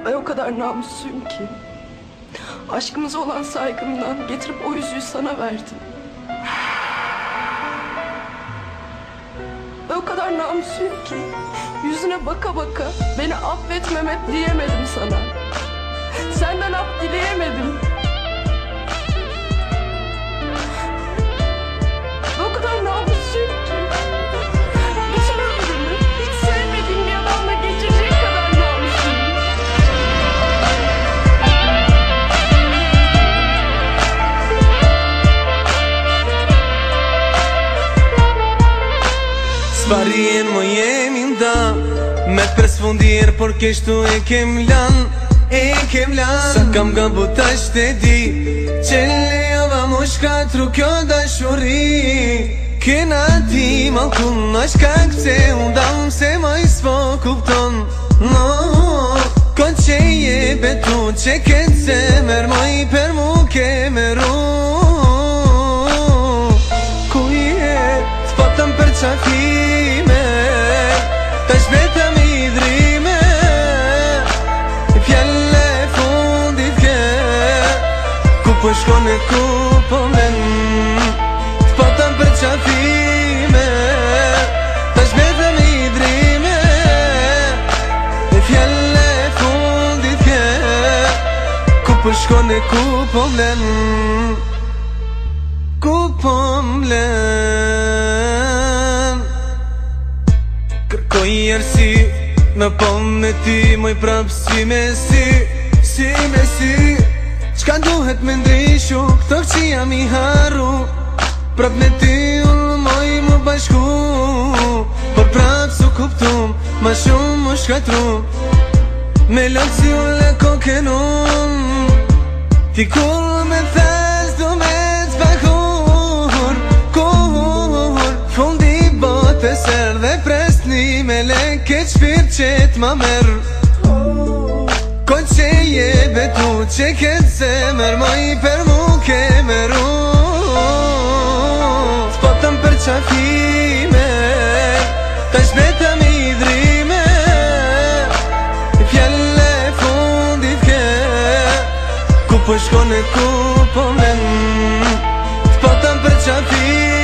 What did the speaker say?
Ben o kadar namusluyum ki aşkımıza olan saygımdan getirip o yüzüğü sana verdim. Ben o kadar namusluyum ki yüzüne baka baka beni affet Mehmet diyemedim sana. Senden af dileyemedim. Ben o kadar namusluyum ki bütün ömrümü hiç sevmediğim bir adamla geçirecek kadar namusluyum. Sparien mo jemi nda me presfundir por kështu e kem lan. Sa kam gabu tash te di qelle java mu shkatru kjo dashuri. Kena ti malkun ashka këse undam se ma i s'po kupton. No, kon që je betu që këtë se mer ma i per mu ke meru. Ku je t'patëm për qafime tash betëm i drime. Fjelle fundit ke ku po shkon e ku po men. T'patëm për qafime tash betëm i drime. Fjelle fundit ke ku po shkon e ku po men. Ku po mlen kërkoj ersi në pom me ti moj prap si me si. Qka duhet me ndrishu këto që jam i haru. Prap me ti unë moj mu bashku por prap su kuptum ma shumë mu shkatru. Me lakë si unë le kokenun ti kur me thes du me t'pakur. Fundi bote ser dhe presni me leke qpir qet ma mer. Ko që je betu që këtë zemër ma i per mu ke meru. T'patëm për qafime tash betëm i drime. Fjelle fundit ke ku po shkon e ku po men. T'patëm për qafime